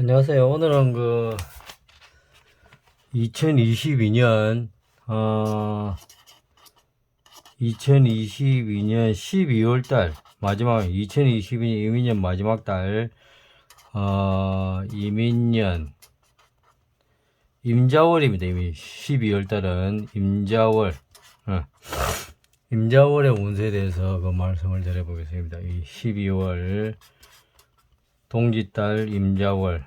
안녕하세요. 오늘은 2022년 2022년 12월 달 마지막 2022년 마지막 달 이민년 임자월입니다. 이미 12월 달은 임자월 임자월의 운세에 대해서 말씀을 드려보겠습니다. 이 12월 동짓달 임자월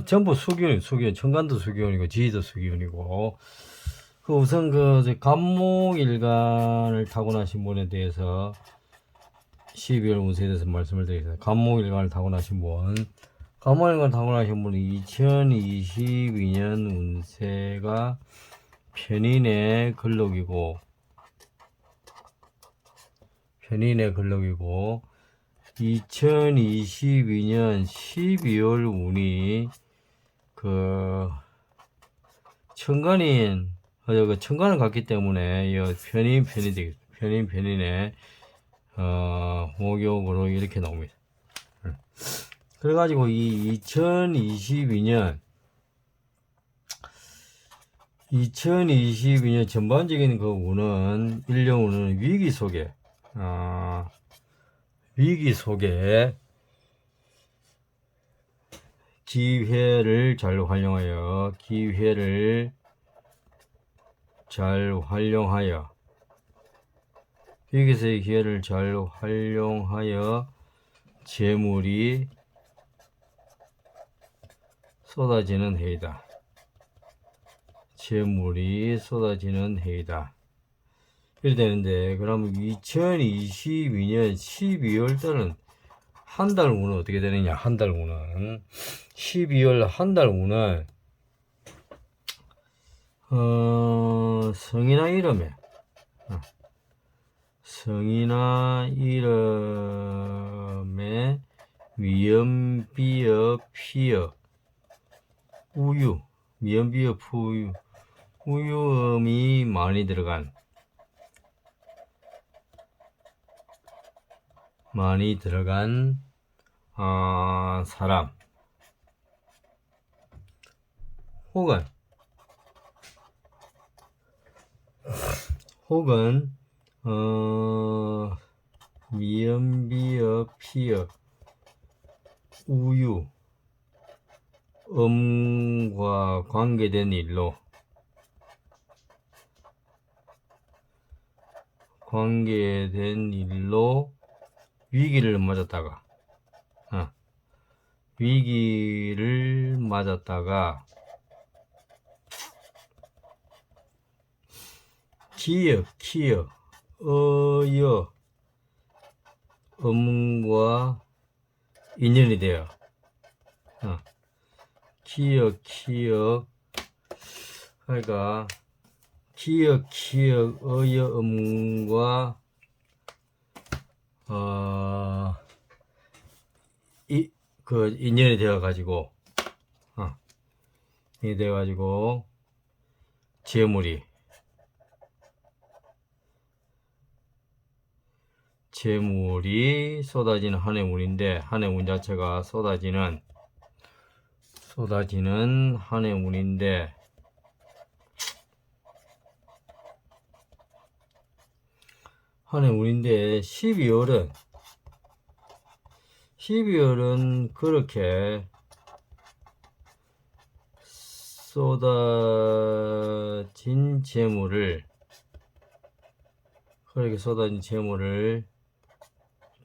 전부 수기운, 천간도 수기운이고, 지지도 수기운이고, 우선 간목일간을 타고나신 분에 대해서 12월 운세에 대해서 말씀을 드리겠습니다. 간목일간을 타고나신 분, 간목일간을 타고나신 분이 2022년 운세가 편인의 근록이고, 2022년 12월 운이 천간을 갔기 때문에 편인이 되겠습니다. 편인의 목욕으로 이렇게 나옵니다. 그래가지고 이 2022년 전반적인 운은 일령 운은 위기 속에 기회를 잘 활용하여 위기에서의 기회를 잘 활용하여 재물이 쏟아지는 해이다. 이렇게 되는데, 그럼 2022년 12월 달은 한 달 운은 어떻게 되느냐? 12월 한 달 운은 성이나 이름에 미연비어 피어 우유, 미연비어 푸유 우유음이 많이 들어간 사람, 혹은 미연비어 피어 우유 음과 관계된 일로 위기를 맞았다가 기역, 어여 음과 인연이 되어 그러니까 기역 어여 음과 인연이 되어 가지고 재물이 쏟아지는 한 해 운인데, 한 해 운 자체가 쏟아지는 한 해 운인데, 12월은 그렇게 쏟아진 재물을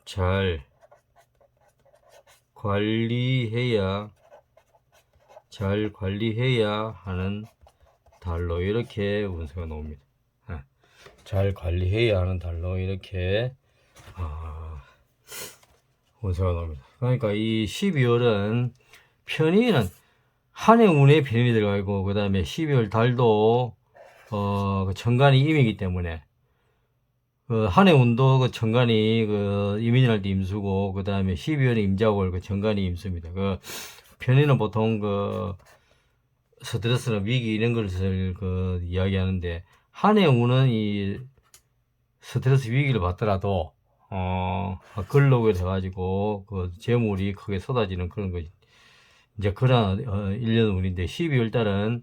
잘 관리해야 하는 달로 이렇게 운세가 나옵니다. 잘 관리해야 하는 달로 이렇게 운세가 나옵니다. 그러니까 이 12월은 편인은 한 해 운에 편인이 들어가 있고, 그 다음에 12월 달도 천간이 임이기 때문에 한 해 운도 천간이 이민년할 때 임수고, 그 다음에 12월에 임자월 천간이 임수입니다. 편인은 보통 스트레스나 위기 이런 것을 이야기하는데, 한 해 운은 이 스트레스 위기를 받더라도 근록을 해가지고 그 재물이 크게 쏟아지는 그런 거 이제 그런 1년 운인데 12월 달은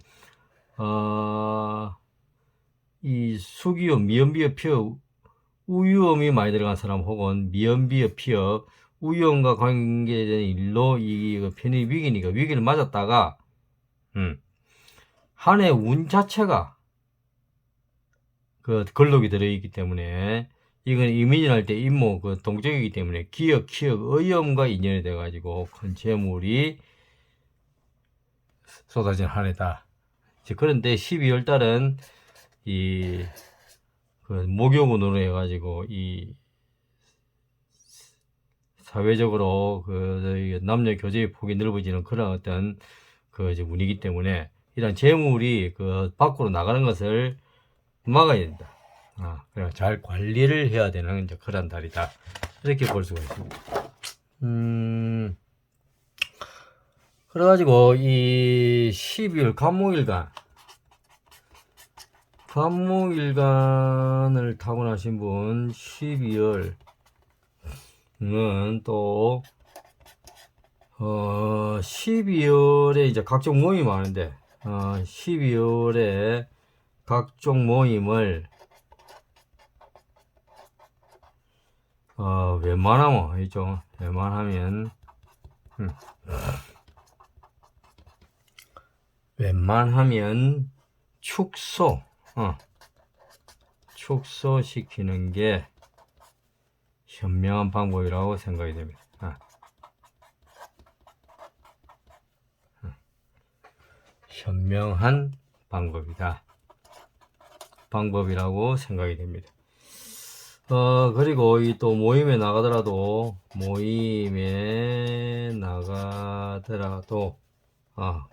이 수기업, 미연비업, 피업, 우유음이 많이 들어간 사람 혹은 미연비업, 피업, 우유음과 관계된 일로 이 편의 위기니까 위기를 맞았다가 한 해 운 자체가 그 근록이 들어있기 때문에 이건 이민을 때 임목 그 동적이기 때문에 기역, 키역, 의염과 인연이 돼가지고 큰 재물이 쏟아진 한 해다. 그런데 12월 달은 이 그 목욕운으로 해가지고 이 사회적으로 그 남녀 교제의 폭이 넓어지는 그런 어떤 그 이제 운이기 때문에 이런 재물이 그 밖으로 나가는 것을 막아야 된다. 그래 잘 관리를 해야 되는 이제 그런 달이다. 이렇게 볼 수가 있습니다. 그래가지고 이 12월 간목일간을 타고나신 분 12월은 또 12월에 이제 각종 모임이 많은데 12월에 각종 모임을 웬만하면 있죠. 웬만하면 축소시키는 게 현명한 방법이라고 생각이 됩니다. 현명한 방법이라고 생각이 됩니다. 그리고 이 또 모임에 나가더라도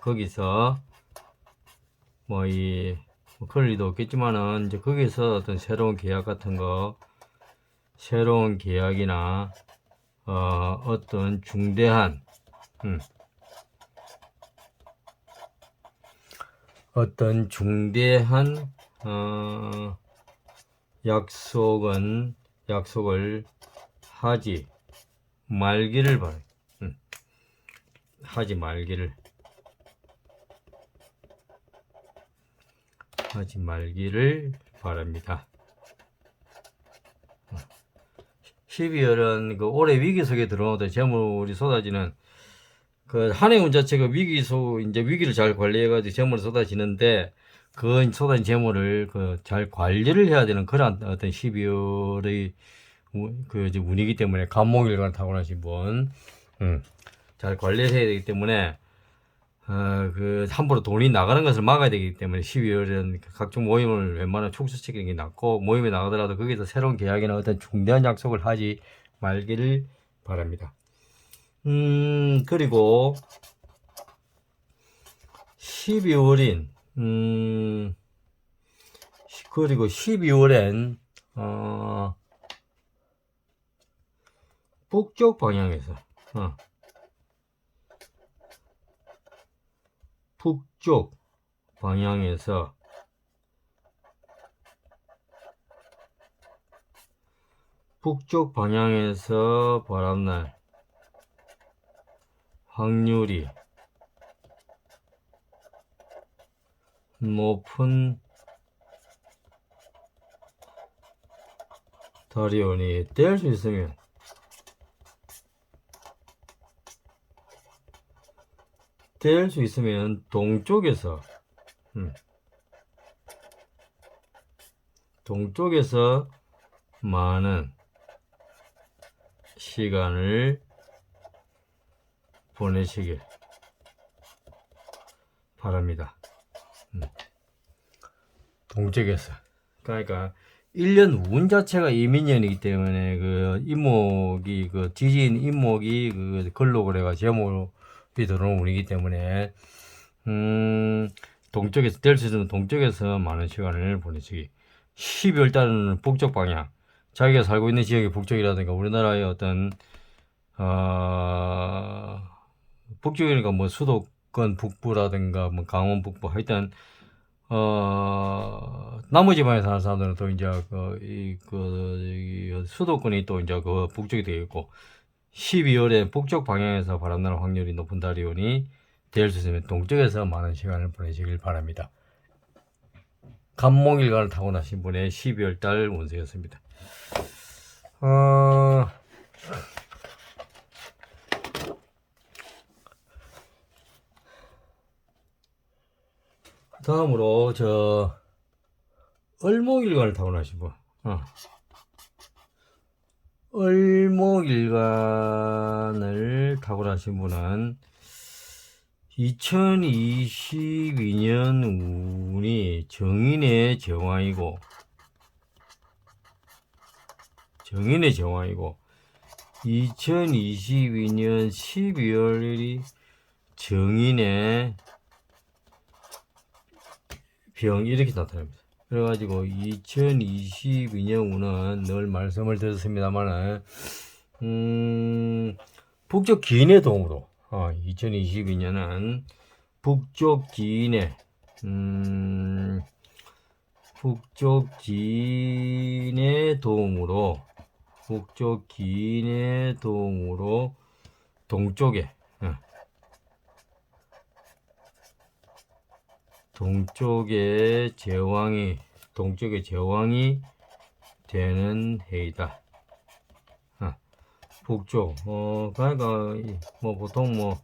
거기서 그럴 리도 없겠지만은 이제 거기서 어떤 새로운 계약 같은 거, 새로운 계약이나 어떤 중대한 약속을 하지 말기를 바랍니다. 하지 말기를 바랍니다. 12월은 그 올해 위기 속에 들어오던 재물이 쏟아지는 그 한 해 운 자체가 이제 위기를 잘 관리해가지고 재물이 쏟아지는데 그 쏟아진 재물을 잘 관리를 해야 되는 그런 어떤 12월의 그 운이기 때문에 간목일간 타고나신 분, 잘 관리해야 되기 때문에 함부로 돈이 나가는 것을 막아야 되기 때문에 12월은 각종 모임을 웬만하면 축소시키는 게 낫고 모임에 나가더라도 거기서 새로운 계약이나 어떤 중대한 약속을 하지 말기를 바랍니다. 그리고 12월엔 북쪽 방향에서 북쪽 방향에서 바람날 확률이 높은 달이 오니 뗄 수 있으면 동쪽에서 많은 시간을 보내시길 바랍니다. 동쪽에서. 그러니까 1년 운 자체가 이민년이기 때문에 지지인 임목이 근록을 해가 제목이 들어오는 운이기 때문에 동쪽에서 될 수 있으면 동쪽에서 많은 시간을 보내시기. 12월 달은 북쪽 방향, 자기가 살고 있는 지역의 북쪽이라든가 우리나라의 어떤 북쪽이니까 수도권 북부라든가 강원 북부 하여튼 남부 지방에 사는 사람들은 또 이제 이 수도권이 또 이제 그 북쪽이 되겠고 12월에 북쪽 방향에서 바람나는 확률이 높은 달이오니 될 수 있으면 동쪽에서 많은 시간을 보내시길 바랍니다. 간목일간을 타고나신 분의 12월 달 운세였습니다. 다음으로 을목일간을 타고나신 분. 을목일간을 타고나신 분은 2022년 운이 정인의 정화이고 2022년 12월이 정인의 병 이렇게 나타납니다. 그래가지고 2022년 운은 늘 말씀을 드렸습니다만은 북쪽 기인의 도움으로 2022년은 북쪽 기인의 도움으로 동쪽에 제왕이 되는 해이다. 북쪽 그러니까 뭐 보통 뭐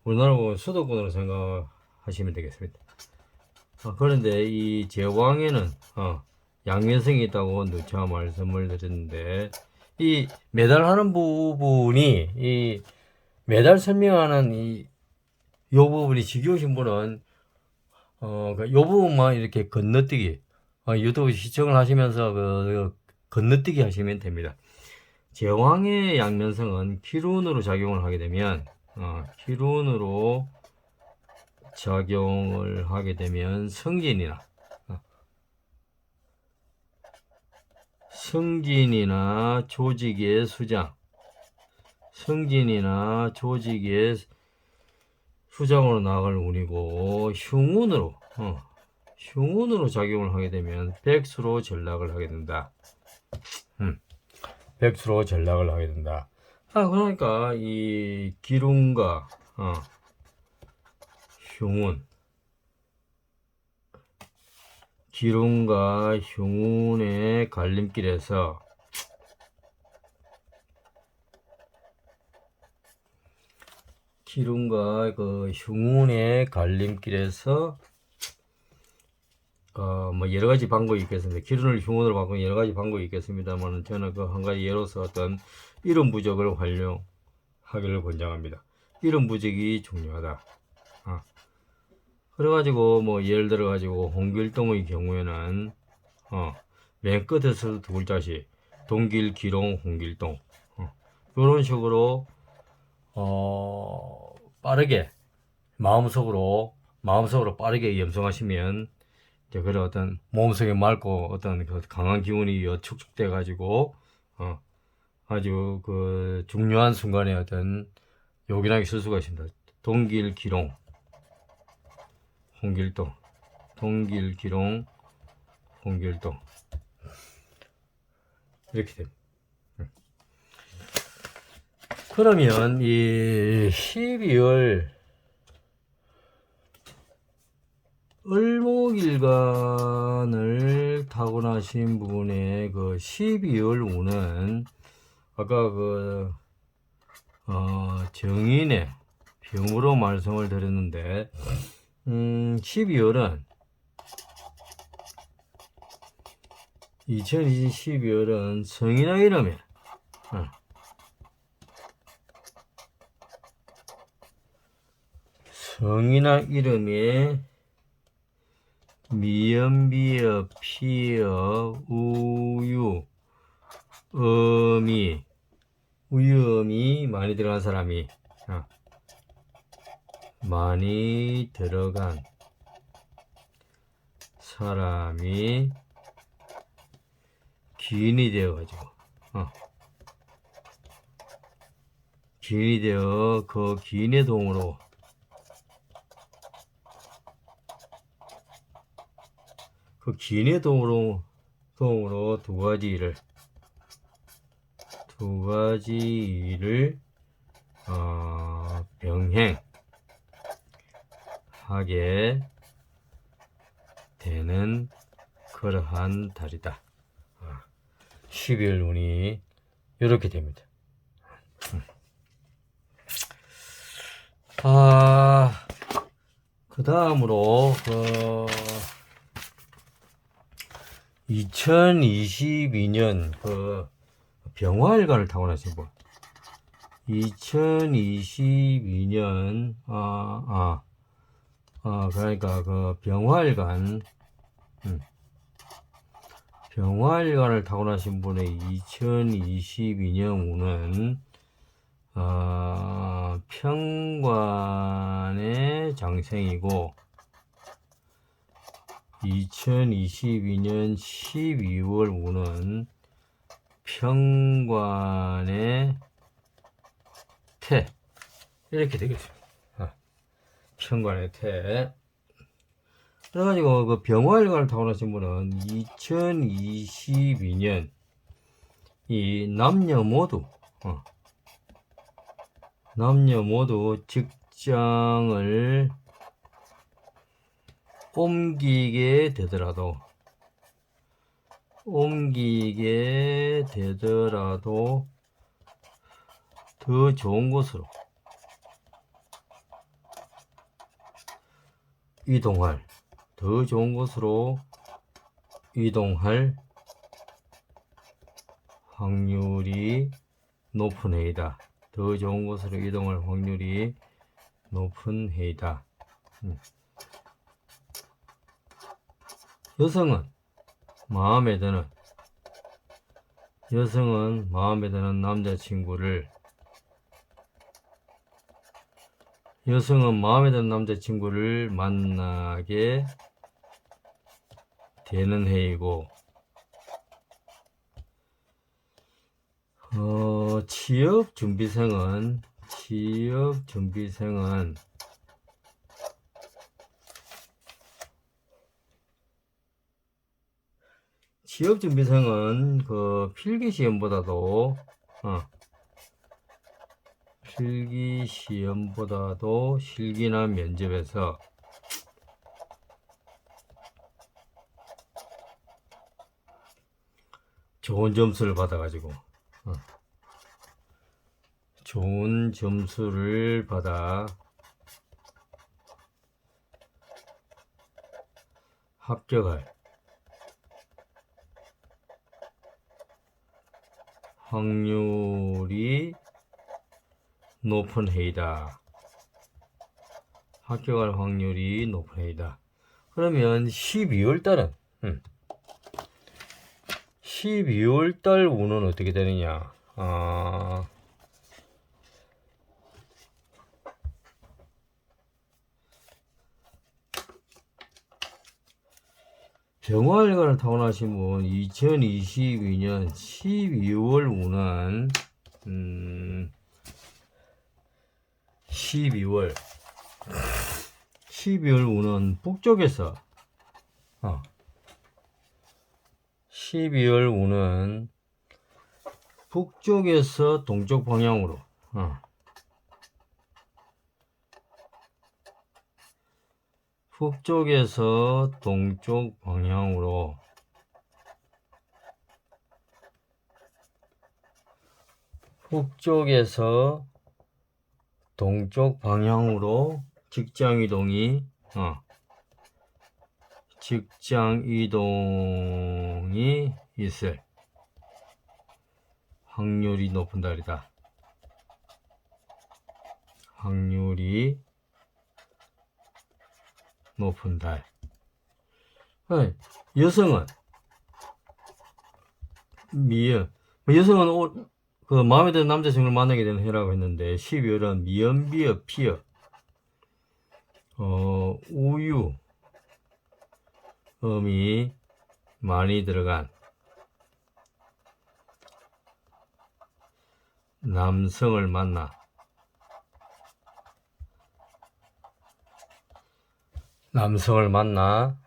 우리나라 보면 수도권으로 생각하시면 되겠습니다. 그런데 이 제왕에는 양면성이 있다고 누차 말씀을 드렸는데 이 매달하는 부분이 이 매달 설명하는 요 부분이 지겨우신 분은 요 부분만 이렇게 건너뛰기 유튜브 시청을 하시면서 건너뛰기 하시면 됩니다. 제왕의 양면성은 기룬으로 작용을 하게 되면 승진이나 조직의 수장으로 나갈 운이고 흉운으로 작용을 하게 되면 백수로 전락을 하게 된다. 그러니까 이 기룬과 흉운의 갈림길에서 뭐 여러 가지 방법이 있겠습니다. 기룬을 흉운으로 바꾸는 여러 가지 방법이 있겠습니다만 저는 그 한 가지 예로서 어떤 이름 부적을 활용하기를 권장합니다. 이름 부적이 중요하다. 그래가지고 뭐 예를 들어가지고 홍길동의 경우에는 맨 끝에서 두 글자씩 동길, 기롱, 홍길동 이런 식으로 빠르게 마음속으로 빠르게 염성하시면 이제 그런 어떤 몸속에 맑고 어떤 그 강한 기운이 축적돼 가지고 아주 그 중요한 순간에 어떤 요긴하게 쓸 수가 있습니다. 동길, 기롱, 홍길동, 이렇게 됩니다. 그러면 이 12월 을목일간을 타고나신 분의 그 12월 운은 아까 정인의 병으로 말씀을 드렸는데 12월은 2020 12월은 성이나 이름에 미음, 비읍, 피읍, 우유음이 많이 들어간 사람이 기인이 되어 그 기인의 도움으로 그 기인의 도움으로 두 가지를 병행하게 되는 그러한 달이다. 12월 운이 이렇게 됩니다. 그 다음으로 2022년 병화일관을 타고나신 분. 2022년 그러니까 병화일관을 타고나신 분의 2022년 운은 편관의 장생이고 2022년 12월 운은 편관의 태 이렇게 되겠죠. 편관의 태. 그래가지고 그 병화일관을 타고나신 분은 2022년 이 남녀 모두 직장을 옮기게 되더라도 더 좋은 곳으로 이동할 확률이 높은 해이다. 더 좋은 곳으로 이동할 확률이 높은 해이다. 여성은 마음에 드는 남자친구를 만나게 되는 해이고 취업 준비생은 그 필기시험보다도 실기나 면접에서 좋은 점수를 받아가지고 합격할 확률이 높은 해이다. 그러면 12월 달 운은 어떻게 되느냐? 병화일관을 타고나신 분 2022년 12월 운은 12월 운은 북쪽에서 12월 운은 북쪽에서 동쪽 방향으로 북쪽에서 동쪽 방향으로 직장 이동이 있을 확률이 높은 달이다. 여성은 그 마음에 드는 남자친구를 만나게 되는 해라고 했는데 12월은 미연, 비어, 피어 우유 음이 많이 들어간 남성을 만나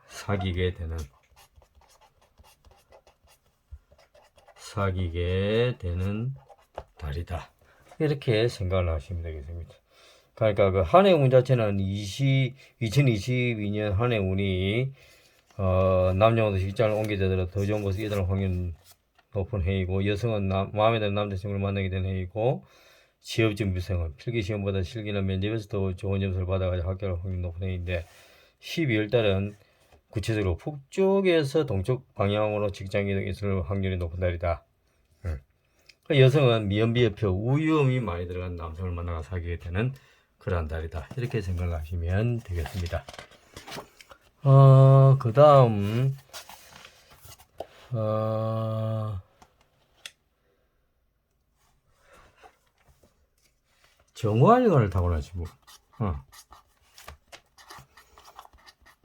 사귀게 되는 사귀게 되는 달이다. 이렇게 생각을 하시면 되겠습니다. 그러니까 그 한해 운 자체는 2022년 한해 운이 남녀모두 직장을 옮게 되더라도 더 좋은 곳에 이동할 확률이 높은 해이고, 여성은 마음에 드는 남자친구를 만나게 되는 해이고, 취업 준비생은 필기시험보다 실기나 면접에서 더 좋은 점수를 받아가지고 합격할 확률이 높은 해인데, 12월 달은 구체적으로 북쪽에서 동쪽 방향으로 직장 이동이 있을 확률이 높은 달이다. 여성은 미연비예표 우유음이 많이 들어간 남성을 만나서 사귀게 되는 그러한 달이다. 이렇게 생각을 하시면 되겠습니다. 그 다음 정화일관을 타고나신 분.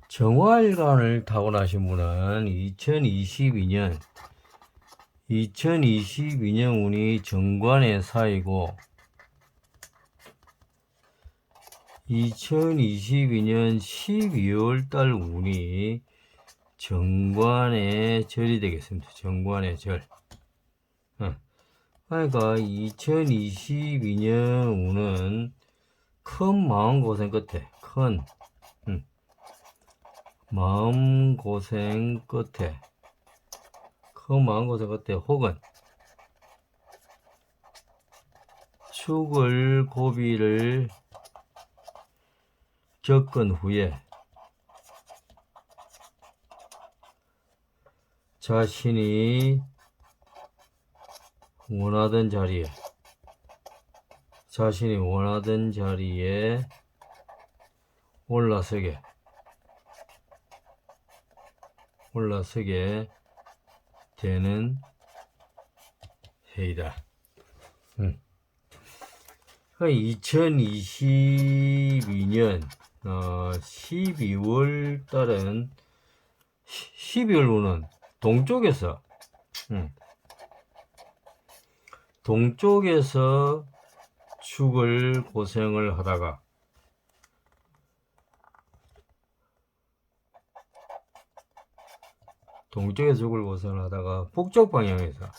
정화일관을 타고나신 분은 2022년 운이 정관에 쌓이고 2022년 12월 달 운이 정관의 절이 되겠습니다. 정관의 절. 그러니까 2022년 운은 큰 마음고생 끝에, 마음고생 끝에 혹은 축을 고비를 겪은 후에 자신이 원하던 자리에 올라서게 되는 해이다. 2022년 12월 달은 12월 운은 동쪽에서 축을 고생을 하다가 북쪽 방향에서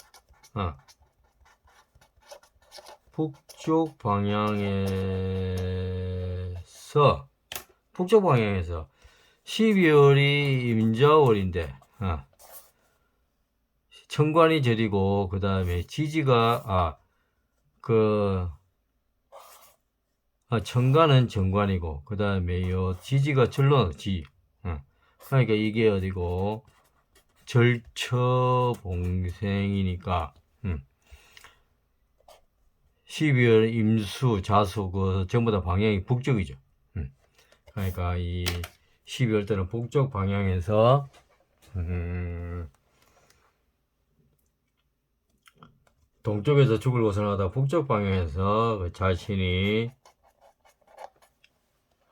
북쪽 방향에서 12월이 임자월인데 천관이 절이고 그 다음에 지지가 천간은 정관이고 그 다음에 요 지지가 절로 그러니까 이게 어디고 절처봉생이니까 12월 임수 자수 전부 다 방향이 북쪽이죠. 그러니까 이 12월 때는 북쪽 방향에서 동쪽에서 죽을 고생하다 북쪽 방향에서 자신이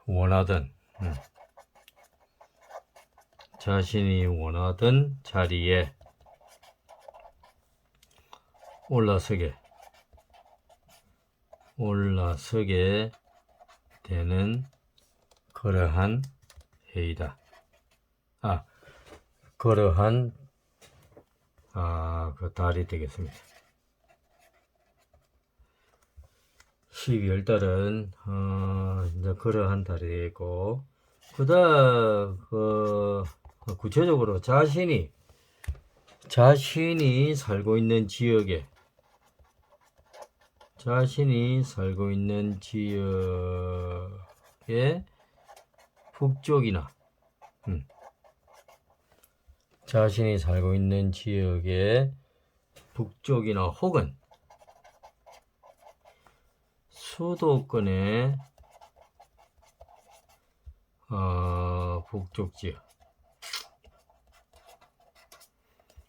원하던 자리에 올라서게 되는 그러한 해이다. 그러한 그 달이 되겠습니다. 12월 달은 이제 그러한 달이 되겠고, 그다음 구체적으로 자신이 살고 있는 지역에 북쪽이나 혹은 수도권의 북쪽 지역,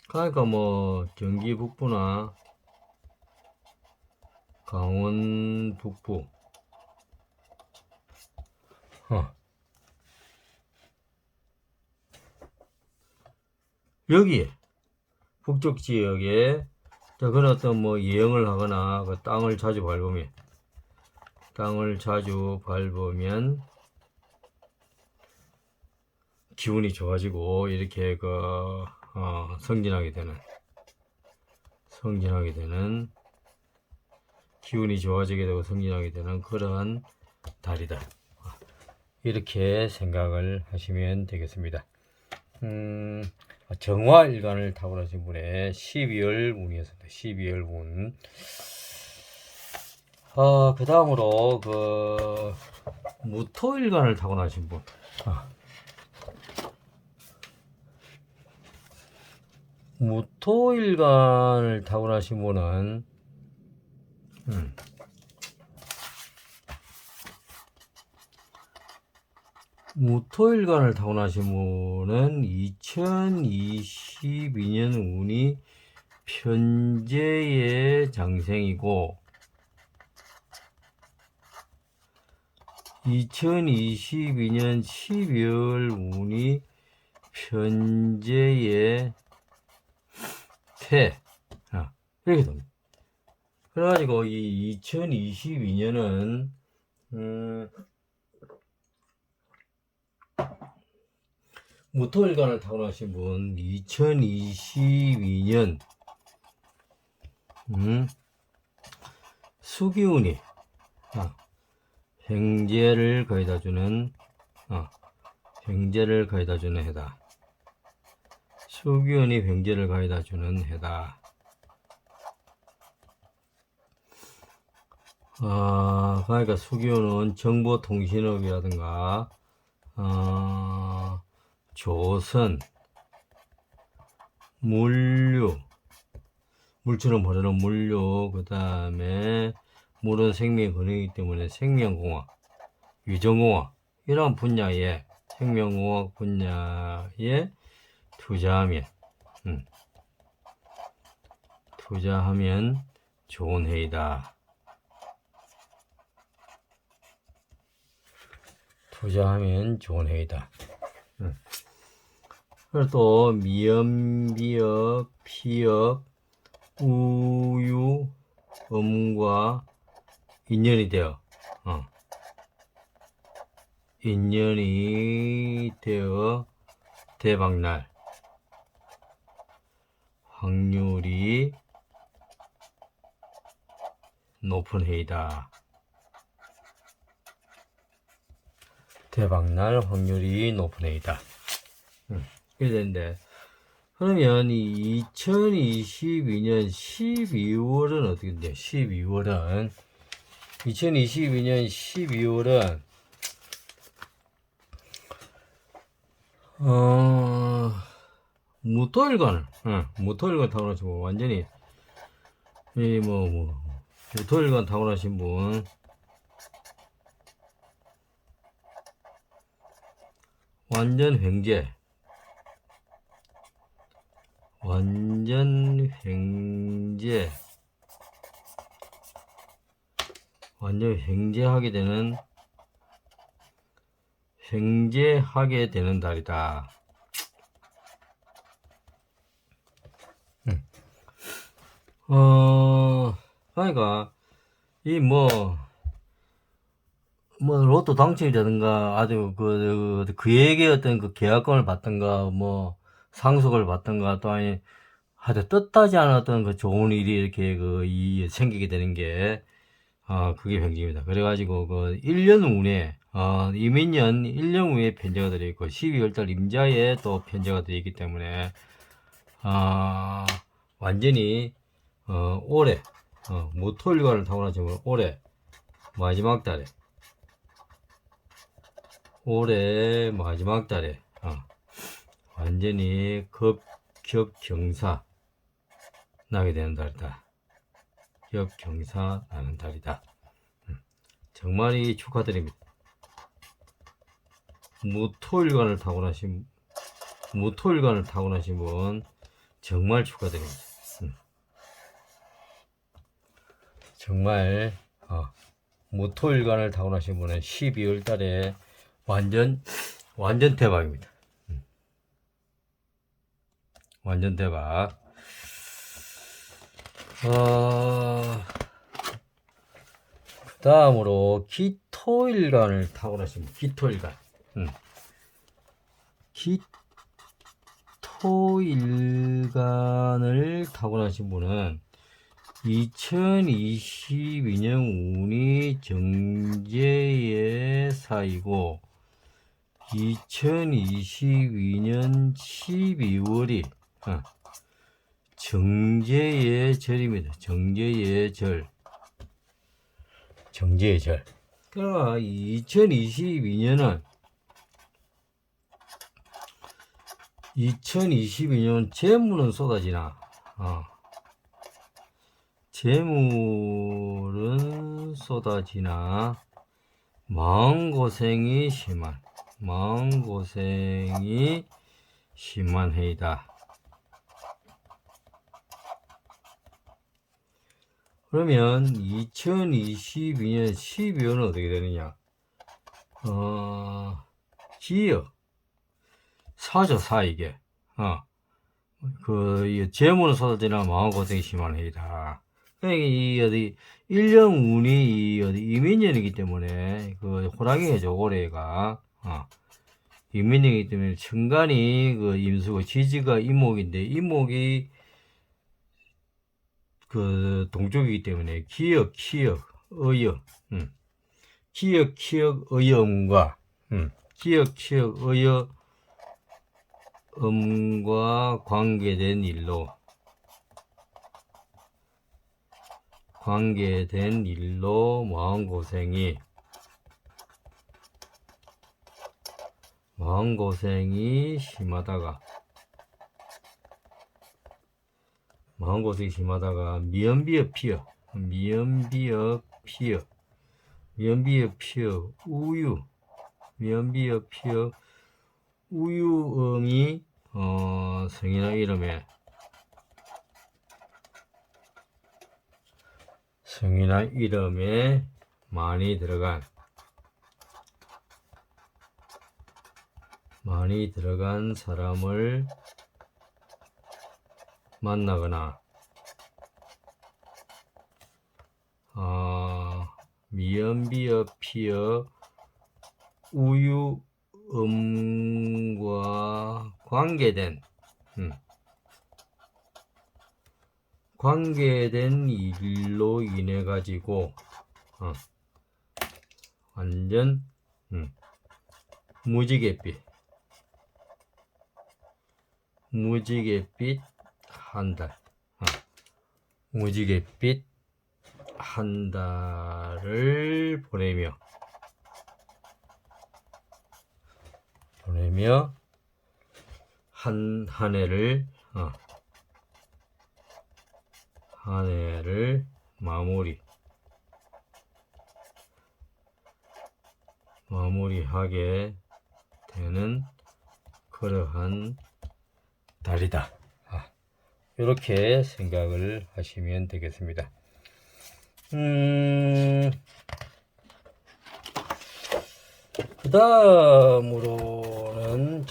그러니까 뭐 경기 북부나 강원 북부 여기에 북쪽 지역에 그런 어떤 뭐 예형을 하거나 그 땅을 자주 밟으면 기운이 좋아지고 이렇게 승진하게 되는 승진하게 되는, 기운이 좋아지게 되고 승진하게 되는 그런 달이다. 이렇게 생각을 하시면 되겠습니다. 정화일간을 타고나신 분의 12월 운이었습니다. 12월 운. 그 다음으로 무토일간을 타고나신 분. 무토일간을 타고나신 분은 무토일간을 타고나신 분은 2022년 운이 편재의 장생이고 2022년 12월 운이 편재의 태 이렇게 됩니다. 그래가지고 이 2022년은 무토일간을 타고나신 분 2022년 수기운이 횡재를 거의다 주는 횡재를 거의다 주는 해다. 수기운이 횡재를 거의다 주는 해다. 그러니까 수기운은 정보통신업이라든가 조선, 물류, 물처럼 흐르는 물류, 그 다음에 물은 생명의 근원이기 때문에 생명공학, 유전공학 이런 분야에 생명공학 분야에 투자하면 좋은 해이다. 투자하면 좋은 해이다. 그리고 또 미연, 비역, 피역, 우유, 음과 인연이 되어 대박날 확률이 높은 해이다. 대박날 확률이 높은 해이다. 이렇게 되는데, 그러면 이 2022년 12월은 어떻게 돼요? 2022년 12월은 무토일관 타고나신 분 완전히 무토일관 타고나신 분 완전 횡재 완전 횡재하게 되는 달이다. 그러니까 이 로또 당첨이라든가 아주 그에게 어떤 그 계약권을 받던가 상속을 받던가 또 아니 하여튼 뜻하지 않았던 그 좋은 일이 이렇게 생기게 되는 게 그게 횡재입니다. 그래가지고 1년 운에 이민년 1년 후에 편제가 들어있고 12월달 임자에 또 편제가 들어있기 때문에 완전히 올해 무토일관을 타고나지만 올해 마지막 달에 완전히 겹경사 나게 되는 달이다. 겹경사 나는 달이다. 정말 축하드립니다. 무토일관을 타고나신 분 정말 축하드립니다. 정말 무토일관을 타고나신 분은 12월 달에 완전 대박입니다. 완전 대박. 그 다음으로 기토일관을 타고나신 분, 기토일관을 타고나신 분은 2022년 운이 정제의 사이고 2022년 12월이 정제의 절입니다. 정제의 절. 정제의 절. 그러니까 2022년은 2022년 재물은 쏟아지나 재물은 쏟아지나 마음고생이 심한 해이다. 그러면 2022년 12월은 어떻게 되느냐? 기역 사죠, 사 이게. 재물은 쏟아지나 마음고생이 심한 해이다. 그러니까 이 어디 1년 운이 이민년이기 때문에 그 호랑이죠, 올해가. 이민년이기 때문에 천간이 그 임수고 지지가 임목인데 임목이 그 동쪽이기 때문에 기역, 의역, 기역, 의역음과 기역, 의역음과 관계된 일로 마음고생이 심하다가 미연비어 피어 우유음이 성이나 이름에 많이 들어간 사람을 만나거나 미연비어 피어 우유음과 관계된 일로 인해 가지고 완전 무지갯빛 한 달을 보내며 한 해를 마무리하게 되는 그러한 달이다. 이렇게 생각을 하시면 되겠습니다. 그 다음으로는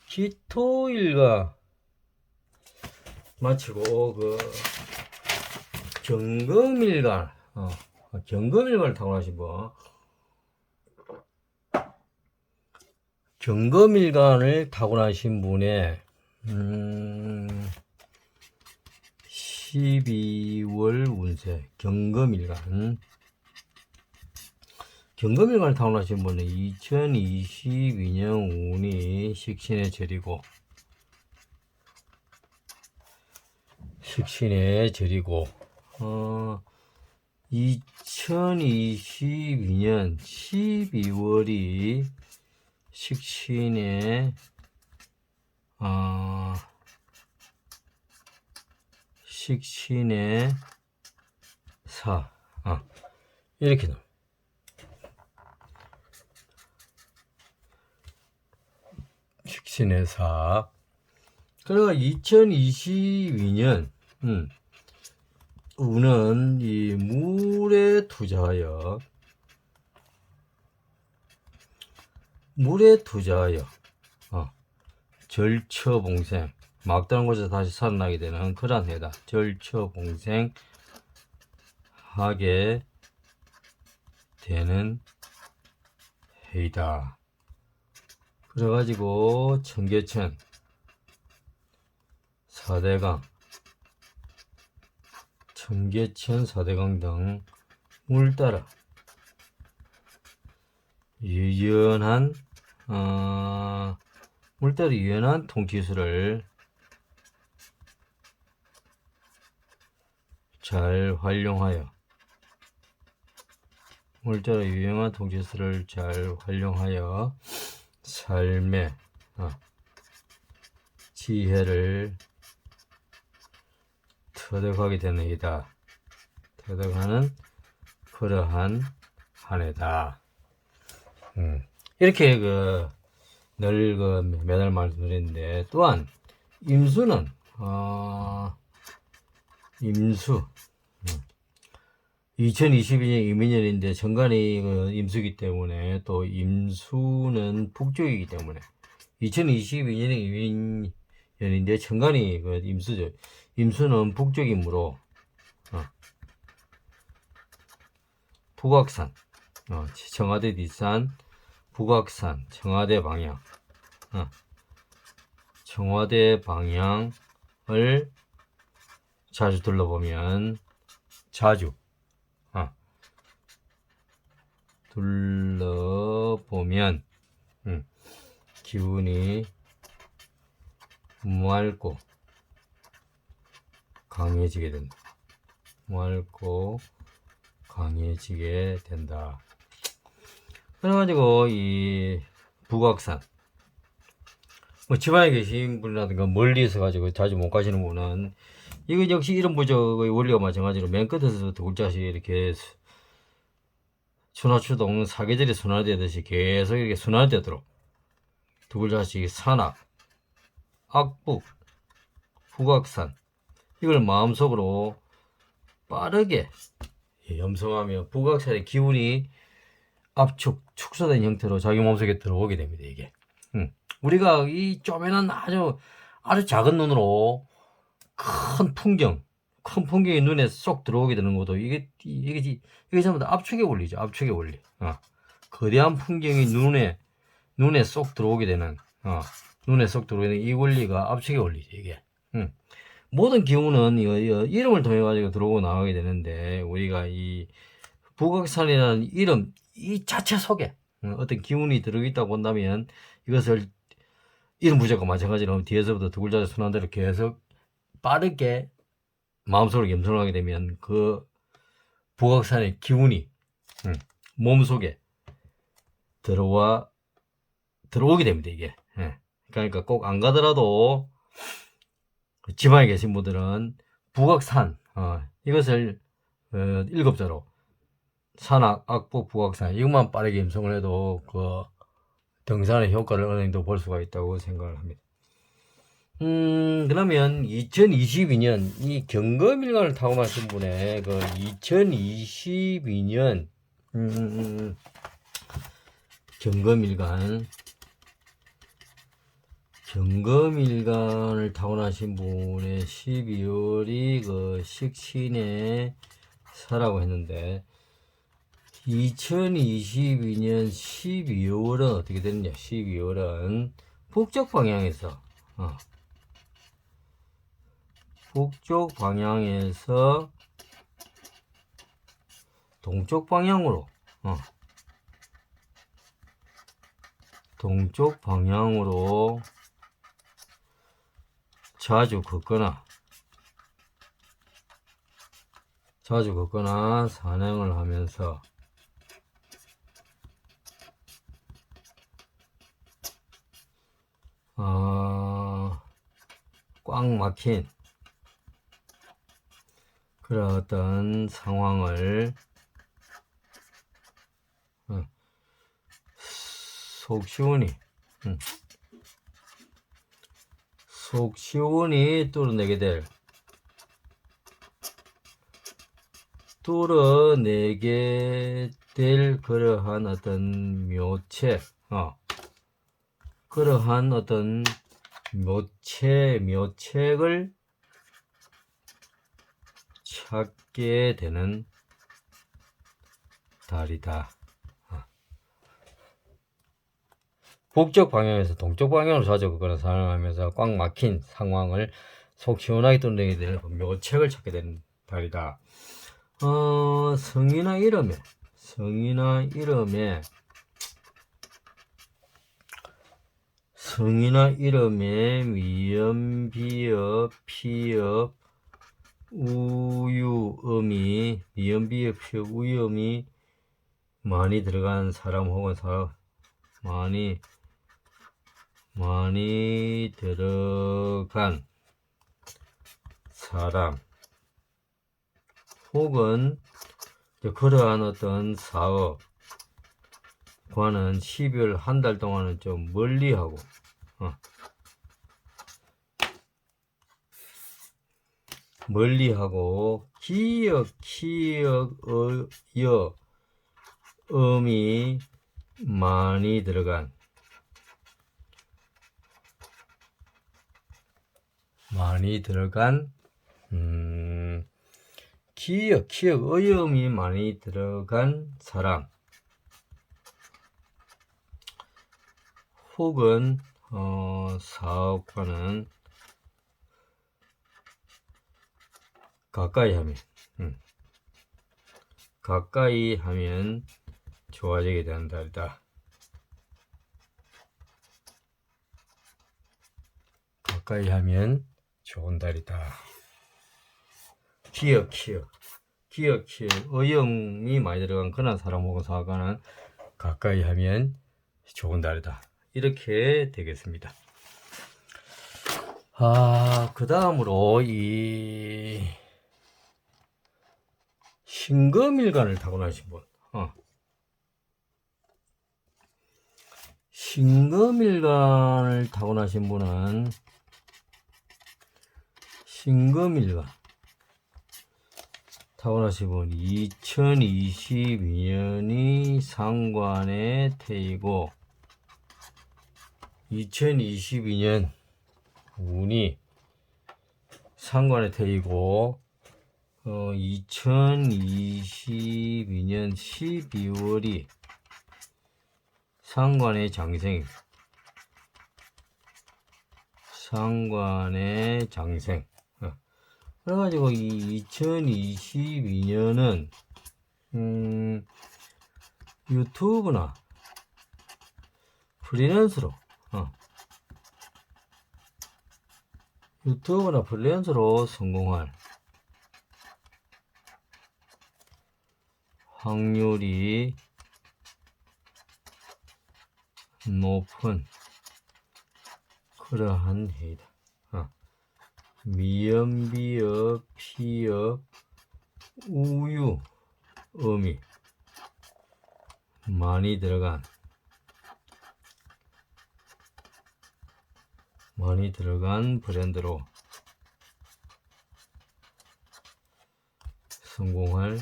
기토일과 마치고 경금일간을 타고나신 분, 경금일간을 타고나신 분의 12월 운세, 경금일간을 타고나신 분은 2022년 운이 식신의 절이고 2022년 12월이 식신의 사 이렇게 나와요. 식신의 사. 그러니까 2022년 운은 이 물에 투자하여 절처봉생, 막다른 곳에서 다시 살아나게 되는 그런 해다. 절처봉생하게 되는 해이다. 그래가지고 청계천 4대강, 청계천, 4대강 등 물 따라 유연한 통치수를 잘 활용하여 삶의 지혜를 터득하게 되는 이다. 터득하는 그러한 한 해다. 이렇게 늘 매달 말씀드렸는데, 또한 임수는 임수 2022년 임인년인데 정관이 임수이기 때문에, 또 임수는 북쪽이기 때문에 2022년이 임인년인데 정관이 임수죠. 임수는 북쪽이므로 북악산, 청와대 뒷산, 북악산, 청와대 방향을 자주 둘러보면 기운이 맑고 강해지게 된다. 그래가지고 이 북악산, 지방에 계신 분이라든가 멀리서 가지고 자주 못 가시는 분은 이거 역시 이런 부적의 원리가 마찬가지로 맨 끝에서부터 글자씩 이렇게 순화추동 사계절이 순환되듯이 계속 이렇게 순환되도록 두 글자씩 산악, 악북, 북악산, 이걸 마음속으로 빠르게 염성하며 북악산의 기운이 축소된 형태로 자기 몸속에 들어오게 됩니다. 이게 우리가 이 쪼매난 아주 작은 눈으로 큰 풍경이 눈에 쏙 들어오게 되는 것도 이게 전부 다 압축의 원리죠. 압축의 원리. 거대한 풍경이 눈에 쏙 들어오게 되는 이 원리가 압축의 원리죠. 이게 모든 기운은 이름을 통해 가지고 들어오고 나가게 되는데, 우리가 이 북악산이라는 이름 이 자체 속에 어떤 기운이 들어있다고 본다면, 이것을 이름 부적과 마찬가지로 뒤에서부터 두 글자를 순환대로 계속 빠르게 마음속으로 염성하게 되면 그 북악산의 기운이 몸속에 들어오게 됩니다. 이게 그러니까 꼭 안 가더라도 지방에 계신 분들은 북악산 이것을 7자로 산악, 악북, 북악산 이것만 빠르게 염성을 해도 그 등산의 효과를 어느 정도 볼 수가 있다고 생각을 합니다. 그러면 2022년 이 경금일간을 타고나신 분의 그 2022년 경금일간을 타고나신 분의 12월이 그 식신의 사라고 했는데, 2022년 12월은 어떻게 되느냐? 12월은 북쪽 방향에서 동쪽 방향으로 자주 걷거나 산행을 하면서 꽉 막힌 그런 어떤 상황을 속 시원히 뚫어내게 될 그러한 어떤 묘책을 찾게 되는 달이다. 북쪽 방향에서 동쪽 방향으로 자주 걷거나 산행하면서 꽉 막힌 상황을 속 시원하게 뚫리게 되는 묘책을 찾게 되는 달이다. 성이나 이름에 미음, 비읍, 피읍, 우유음이, 미음, 비읍, 피읍, 우유음이 많이 들어간 사람 혹은 많이 들어간 사람 혹은 그러한 어떤 사업과는 12월 한 달 동안은 좀 멀리하고 기역, 음이 많이 들어간 기역, 어음이 많이 들어간 사람 혹은 사업과는 가까이 하면 좋아지게 되는 달이다. 가까이 하면 좋은 달이다. 기역, 어음이 많이 들어간 그런 사람 혹은 사업과는 가까이 하면 좋은 달이다. 이렇게 되겠습니다. 그 다음으로 이 신금일간을 타고나신 분, 신금일간을 타고나신 분은 타고나신 분 2022년이 상관에 태이고 2022년 운이 상관에 태이고 2022년 12월이 상관의 장생 그래가지고 이 2022년은 유튜브나 프리랜서로 성공할 확률이 높은 그러한 해이다. 미음, 비읍, 피읍, 우유, 음이 많이 들어간 브랜드로 성공할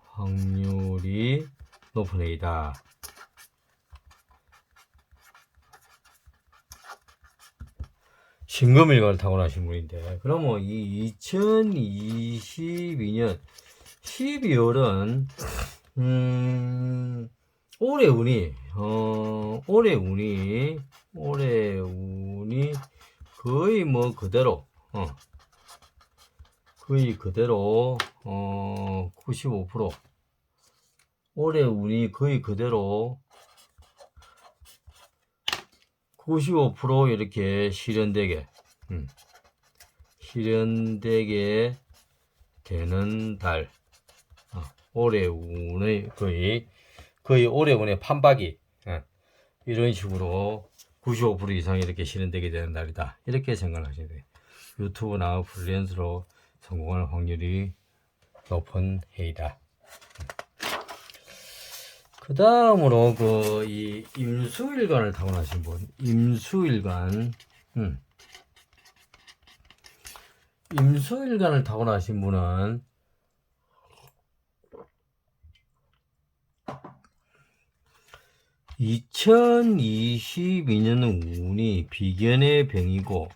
확률이 높은 해이다. 신금일간을 타고나신 분인데, 그러면 이 2022년 12월은 올해 운이 거의 뭐 그대로 95% 올해 운이 거의 그대로 95% 이렇게 실현되게 되는 달. 올해 운의 거의 올해 운의 판박이 이런 식으로 95% 이상 이렇게 실현되게 되는 달이다. 이렇게 생각하셔야 돼요. 유튜브나 프리랜서로 성공할 확률이 높은 해이다. 그 다음으로 이 임수일간을 타고나신 분, 임수일간을 타고나신 분은 2022년은 운이 비견의 병이고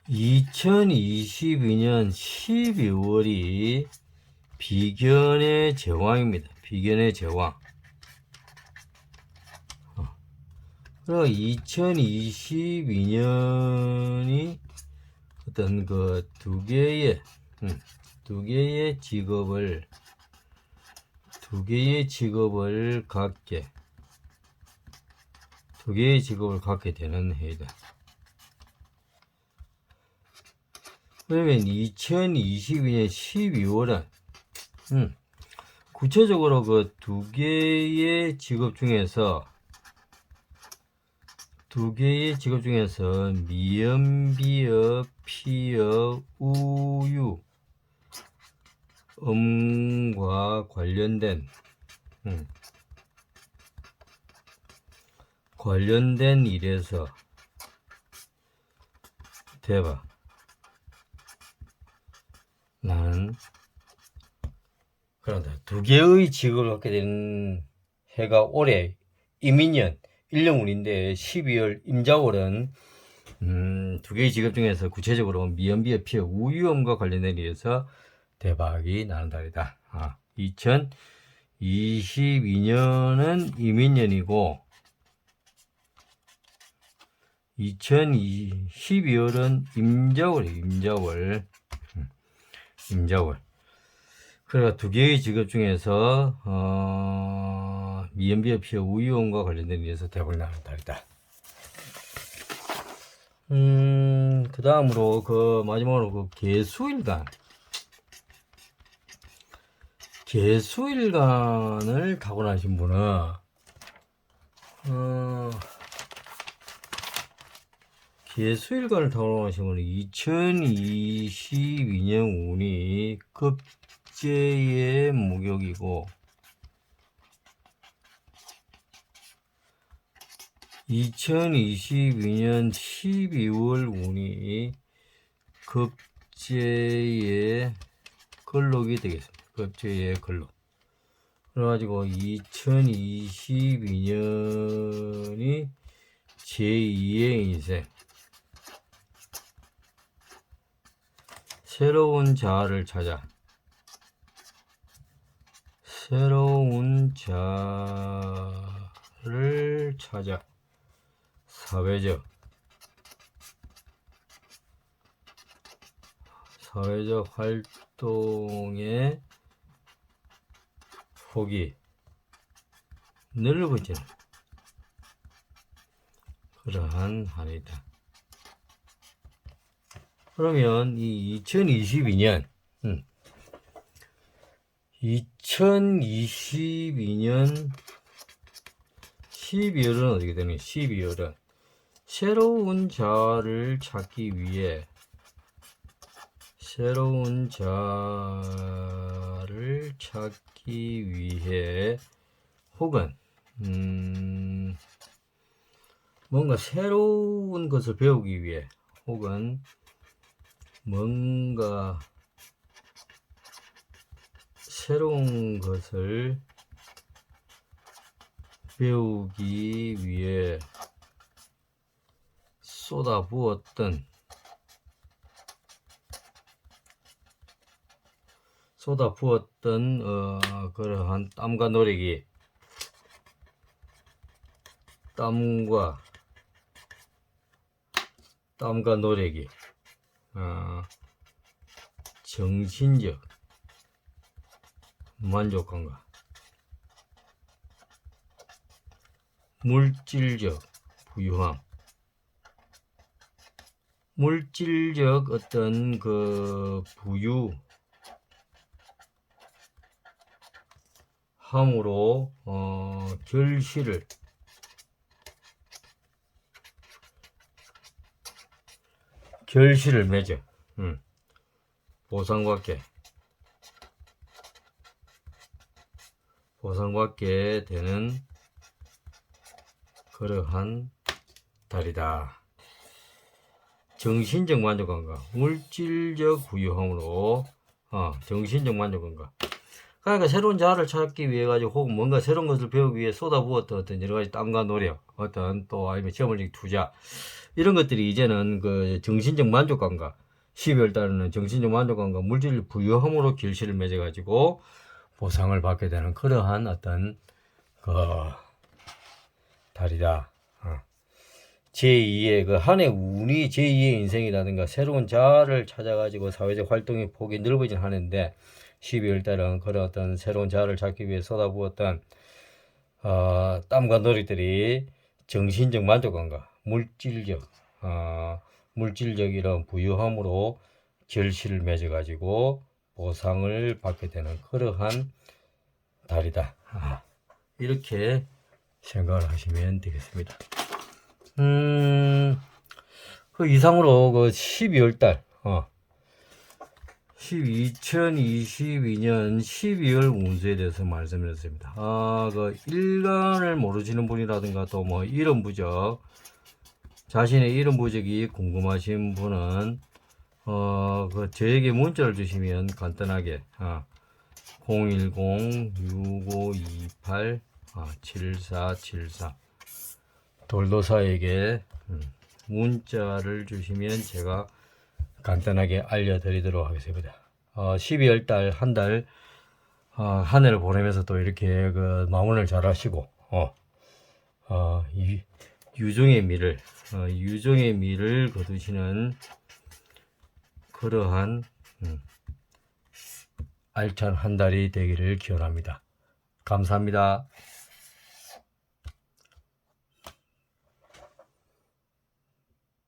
2022년 12월이 비견의 제왕입니다. 비견의 제왕. 그리고 2022년이 어떤 그 두 개의 직업을 갖게 되는 해이다. 그러면 2022년 12월은 구체적으로 그 두 개의 직업 중에서 미음, 비읍, 피읍, 우유, 음과 관련된 일에서 대박 나는 그런다. 두 개의 직업을 갖게 된 해가 올해 이민년 1년운인데 12월 임자월은 두 개의 직업 중에서 구체적으로 미음, 비읍, 피읍, 우유음과 관련된 일에서 대박이 나는 달이다. 2022년은 이민년이고 2012월은 임자월이에요. 임자월. 그러니까 두 개의 직업 중에서 미음, 비읍, 피읍, 우유음과 관련된 일에서 대박이 나는 달이다. 그 다음으로 마지막으로 개수일간을 타고나신 분은 개수일간을 타고나신 분은 2022년 운이 급제의 목욕이고 2022년 12월 운이 급제의 걸록이 되겠습니다. 급제의 걸록. 그래가지고 2022년이 제2의 인생, 새로운 자아를 찾아 사회적 활동의 폭이 넓어지는 그러한 한이다. 그러면 이 2022년 12월은 어떻게 되니? 12월은 새로운 자아를 찾기 위해 혹은 뭔가 새로운 것을 배우기 위해 혹은 뭔가 새로운 것을 배우기 위해 쏟아부었던 그러한 땀과 노력이 정신적 만족감과 물질적 부유함, 물질적 어떤 그 부유함으로 결실을 맺어 보상받게 되는 그러한 달이다. 정신적 만족감과 물질적 부유함으로 정신적 만족감과 그러니까 새로운 자아를 찾기 위해 가지고 혹은 뭔가 새로운 것을 배우기 위해 쏟아부었던 어떤 여러 가지 땀과 노력, 또 아니면 시험을적 투자 이런 것들이 이제는 그 정신적 만족감과 12월 달에는 정신적 만족감과 물질 부유함으로 결실을 맺어 가지고 보상을 받게 되는 그러한 어떤 그 달이다. 제2의 그 한 해 운이 제2의 인생이라든가 새로운 자아를 찾아가지고 사회적 활동의 폭이 넓어진 한 해인데 12월 달은 그런 어떤 새로운 자아를 찾기 위해 쏟아부었던 땀과 노력들이 정신적 만족감과 물질적 이런 부유함으로 결실을 맺어가지고 보상을 받게 되는 그러한 달이다. 이렇게 생각을 하시면 되겠습니다. 그 이상으로 그 12월 달, 2022년 12월 운세에 대해서 말씀드렸습니다. 그 일간을 모르시는 분이라든가 또 뭐 이름 부적, 자신의 이름 부적이 궁금하신 분은 그 저에게 문자를 주시면 간단하게 010-6528-7474 돌도사에게 문자를 주시면 제가 간단하게 알려드리도록 하겠습니다. 12월 달 한 달 한 해를 보내면서 또 이렇게 그 마무리를 잘 하시고 유종의 미를 거두시는 그러한 알찬 한 달이 되기를 기원합니다. 감사합니다.